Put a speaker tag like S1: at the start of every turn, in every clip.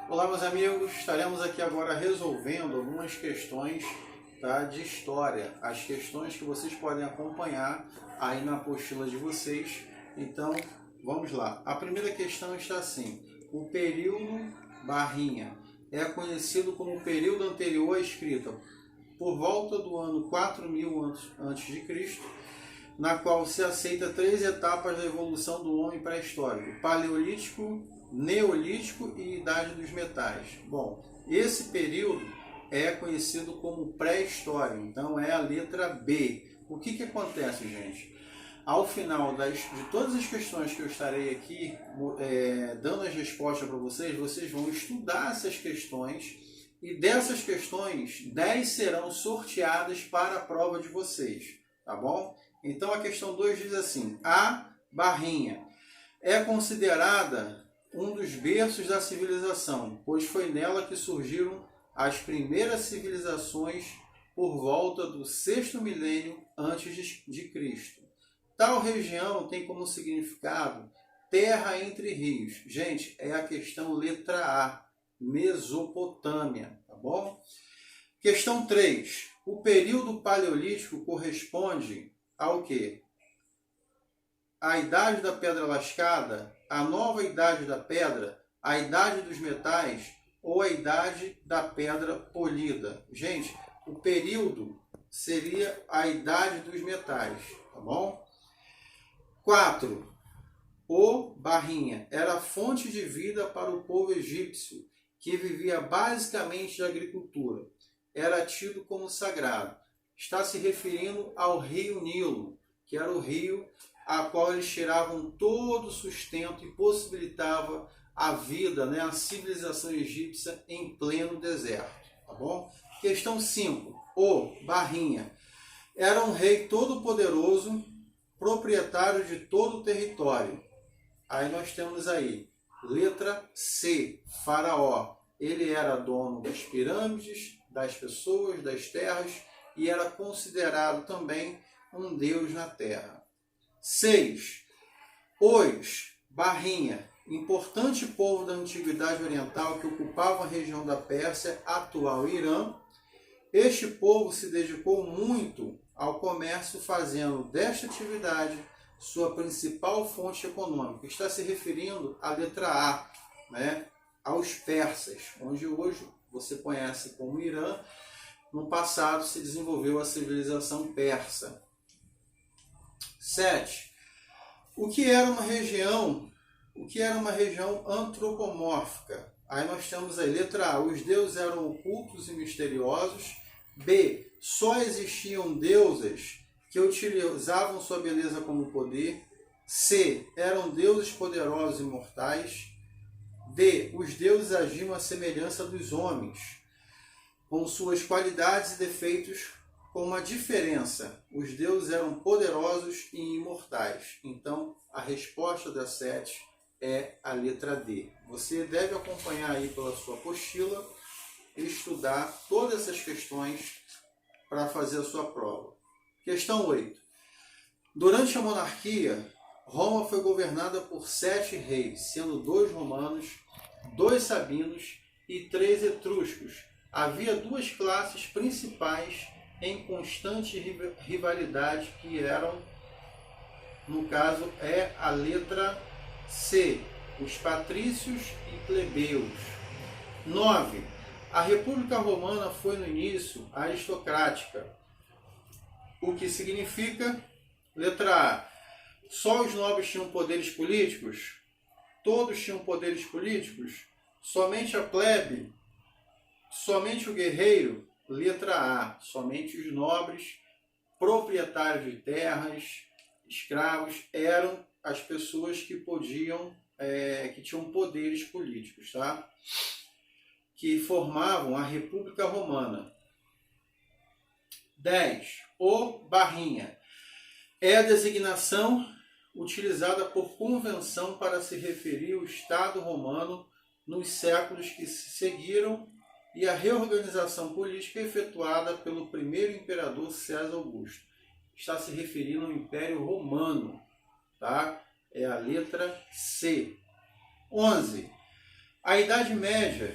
S1: Olá, meus amigos, estaremos aqui agora resolvendo algumas questões, tá, de história, as questões que vocês podem acompanhar aí na apostila de vocês. Então, vamos lá. A primeira questão está assim: o período barrinha é conhecido como o período anterior à escrita, por volta do ano 4000 a.C., na qual se aceita 3 etapas da evolução do homem pré-histórico: Paleolítico, Neolítico e Idade dos Metais. Bom, esse período é conhecido como pré-história, então é a letra B. O que acontece, gente? Ao final de todas as questões que eu estarei aqui dando as respostas para vocês, vocês vão estudar essas questões e dessas questões, 10 serão sorteadas para a prova de vocês, tá bom? Então a questão 2 diz assim: a barrinha é considerada um dos berços da civilização, pois foi nela que surgiram as primeiras civilizações por volta do 6º milênio antes de Cristo. Tal região tem como significado terra entre rios. Gente, é a questão letra A, Mesopotâmia, tá bom? Questão 3. O período paleolítico corresponde ao quê? A idade da pedra lascada, a nova idade da pedra, a idade dos metais ou a idade da pedra polida? Gente, o período seria a idade dos metais, tá bom? 4. O barrinha era fonte de vida para o povo egípcio, que vivia basicamente de agricultura. Era tido como sagrado. Está se referindo ao rio Nilo, que era o rio a qual eles tiravam todo o sustento e possibilitava a vida, a civilização egípcia em pleno deserto, tá bom? Questão 5. O barrinha era um rei todo-poderoso, proprietário de todo o território. Aí nós temos aí, letra C, Faraó. Ele era dono das pirâmides, das pessoas, das terras e era considerado também um deus na terra. 6. Os barrinha, importante povo da antiguidade oriental que ocupava a região da Pérsia, atual Irã. Este povo se dedicou muito ao comércio, fazendo desta atividade sua principal fonte econômica. Está se referindo à letra A, aos persas, onde hoje você conhece como Irã. No passado se desenvolveu a civilização persa. 7. O que era uma região antropomórfica? Aí nós temos a letra A, os deuses eram ocultos e misteriosos. B, só existiam deusas que utilizavam sua beleza como poder. C, eram deuses poderosos e mortais. D, os deuses agiam à semelhança dos homens, com suas qualidades e defeitos, com uma diferença: os deuses eram poderosos e imortais. Então, a resposta da 7 é a letra D. Você deve acompanhar aí pela sua apostila e estudar todas essas questões para fazer a sua prova. Questão 8. Durante a monarquia, Roma foi governada por 7 reis, sendo 2 romanos, 2 sabinos e 3 etruscos. Havia 2 classes principais em constante rivalidade, que eram, no caso, é a letra C, os patrícios e plebeus. 9. A República Romana foi no início aristocrática, o que significa, letra A, só os nobres tinham poderes políticos? Todos tinham poderes políticos? Somente a plebe? Somente o guerreiro? Letra A, somente os nobres, proprietários de terras, escravos, eram as pessoas que podiam, que tinham poderes políticos, tá? Que formavam a República Romana. 10. O barrinha é a designação utilizada por convenção para se referir ao Estado romano nos séculos que se seguiram e a reorganização política efetuada pelo primeiro imperador César Augusto. Está se referindo ao Império Romano, tá? É a letra C. 11. A Idade Média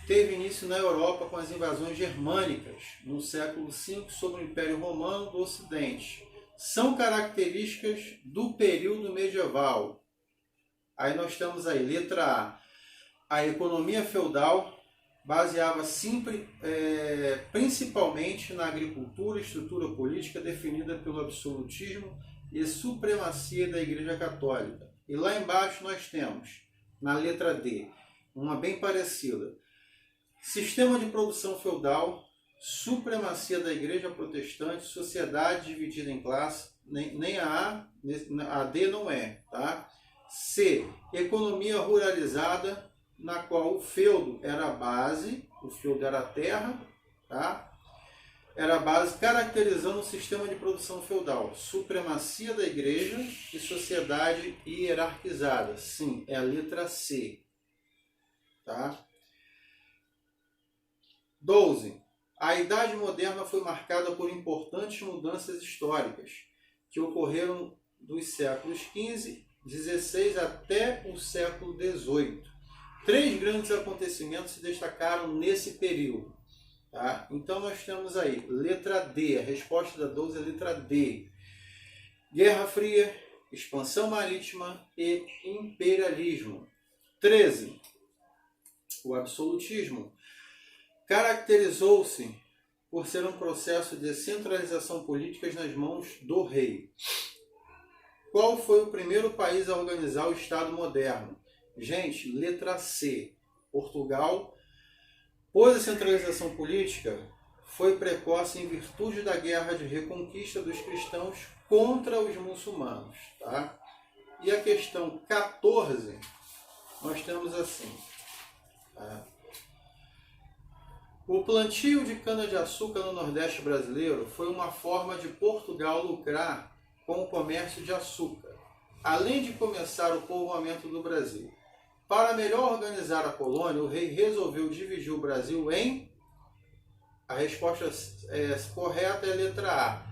S1: teve início na Europa com as invasões germânicas, no século V, sobre o Império Romano do Ocidente. São características do período medieval. Aí nós temos aí, letra A. A economia feudal baseava-se principalmente na agricultura e estrutura política definida pelo absolutismo e supremacia da Igreja Católica. E lá embaixo nós temos, na letra D, uma bem parecida. Sistema de produção feudal, supremacia da Igreja Protestante, sociedade dividida em classes, nem a D não é, tá? C, economia ruralizada, na qual o feudo era a base, o feudo era a terra, tá? Era a base, caracterizando o sistema de produção feudal, supremacia da igreja e sociedade hierarquizada. Sim, é a letra C, tá? 12. A Idade Moderna foi marcada por importantes mudanças históricas que ocorreram dos séculos XV, XVI até o século XVIII. 3 grandes acontecimentos se destacaram nesse período. Tá? Então nós temos aí, letra D, a resposta da 12 é a letra D. Guerra Fria, expansão marítima e imperialismo. 13. O absolutismo caracterizou-se por ser um processo de centralização política nas mãos do rei. Qual foi o primeiro país a organizar o Estado moderno? Gente, letra C. Portugal, pois a centralização política foi precoce em virtude da guerra de reconquista dos cristãos contra os muçulmanos. Tá? E a questão 14, nós temos assim. Tá? O plantio de cana-de-açúcar no Nordeste brasileiro foi uma forma de Portugal lucrar com o comércio de açúcar, além de começar o povoamento do Brasil. Para melhor organizar a colônia, o rei resolveu dividir o Brasil em... A resposta correta é a letra A.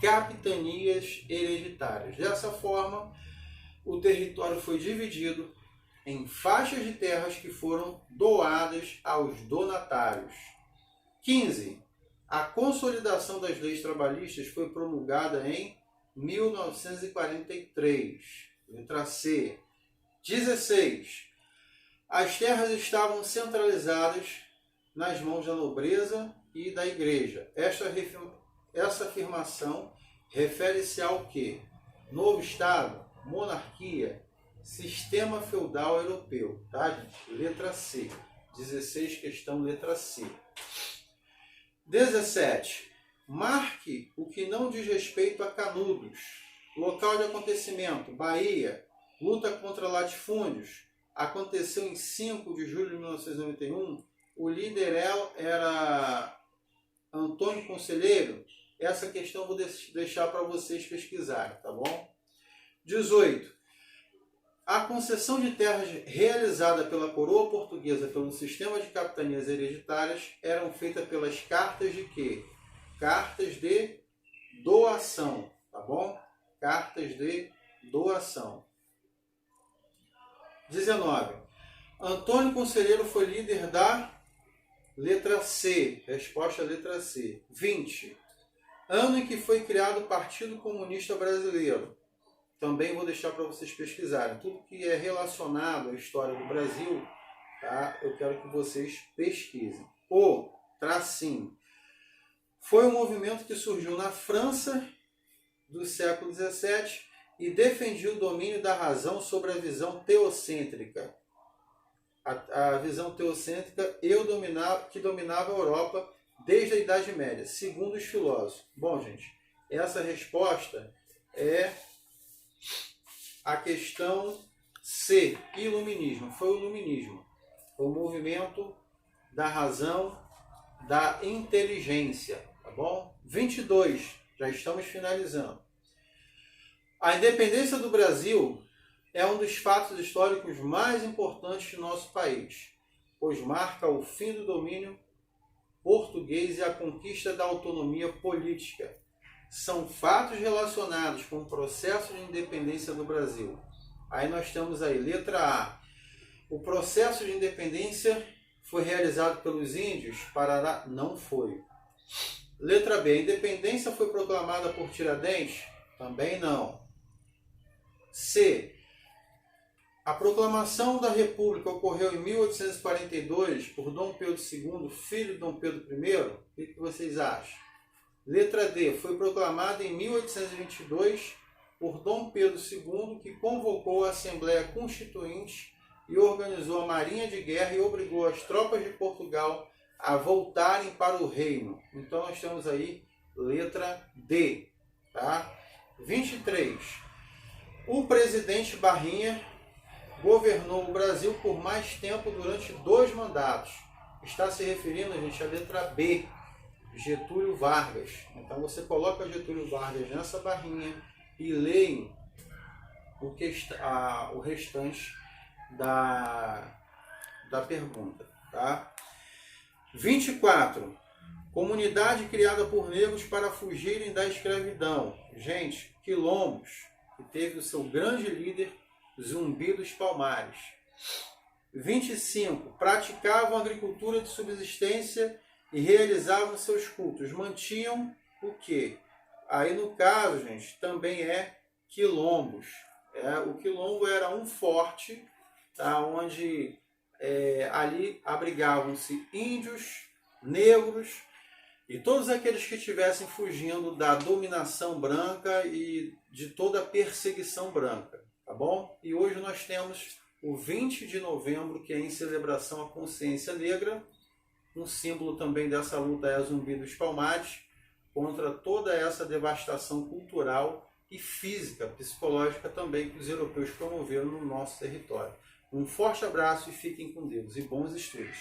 S1: Capitanias hereditárias. Dessa forma, o território foi dividido em faixas de terras que foram doadas aos donatários. 15. A consolidação das leis trabalhistas foi promulgada em 1943. Letra C. 16. As terras estavam centralizadas nas mãos da nobreza e da igreja. Essa afirmação refere-se ao quê? Novo Estado, monarquia, sistema feudal europeu. Tá, gente? Letra C. 16, questão letra C. 17. Marque o que não diz respeito a Canudos. Local de acontecimento, Bahia. Luta contra latifúndios. Aconteceu em 5 de julho de 1991. O líder era Antônio Conselheiro. Essa questão eu vou deixar para vocês pesquisarem, tá bom? 18. A concessão de terras realizada pela coroa portuguesa pelo sistema de capitanias hereditárias eram feitas pelas cartas de quê? Cartas de doação, tá bom? Cartas de doação. 19. Antônio Conselheiro foi líder da letra C. Resposta letra C. 20. Ano em que foi criado o Partido Comunista Brasileiro. Também vou deixar para vocês pesquisarem. Tudo que é relacionado à história do Brasil, tá? Eu quero que vocês pesquisem. O tracinho. Foi um movimento que surgiu na França do século XVII e defendia o domínio da razão sobre a visão teocêntrica. A visão teocêntrica que dominava a Europa desde a Idade Média, segundo os filósofos. Bom, gente, essa resposta é a questão C, iluminismo. Foi o iluminismo. Foi o movimento da razão, da inteligência. Tá bom? 22, já estamos finalizando. A independência do Brasil é um dos fatos históricos mais importantes do nosso país, pois marca o fim do domínio português e a conquista da autonomia política. São fatos relacionados com o processo de independência do Brasil. Aí nós temos aí, letra A. O processo de independência foi realizado pelos índios? Parará, não foi. Letra B. A independência foi proclamada por Tiradentes? Também não. C. A proclamação da República ocorreu em 1842 por Dom Pedro II, filho de Dom Pedro I? O que vocês acham? Letra D. Foi proclamada em 1822 por Dom Pedro II, que convocou a Assembleia Constituinte e organizou a Marinha de Guerra e obrigou as tropas de Portugal a voltarem para o reino. Então nós temos aí letra D. Tá? 23. O presidente Barrinha governou o Brasil por mais tempo durante 2 mandatos. Está se referindo, gente, à letra B, Getúlio Vargas. Então você coloca Getúlio Vargas nessa barrinha e leia o restante da pergunta. Tá? 24. Comunidade criada por negros para fugirem da escravidão. Gente, quilombos, que teve o seu grande líder, Zumbi dos Palmares. 25. Praticavam agricultura de subsistência e realizavam seus cultos. Mantinham o quê? Aí no caso, gente, também é quilombos. O quilombo era um forte, tá, onde ali abrigavam-se índios, negros e todos aqueles que estivessem fugindo da dominação branca e de toda a perseguição branca. Tá bom? E hoje nós temos o 20 de novembro, que é em celebração à consciência negra. Um símbolo também dessa luta é a Zumbi dos Palmares, contra toda essa devastação cultural e física, psicológica também, que os europeus promoveram no nosso território. Um forte abraço e fiquem com Deus e bons estudos.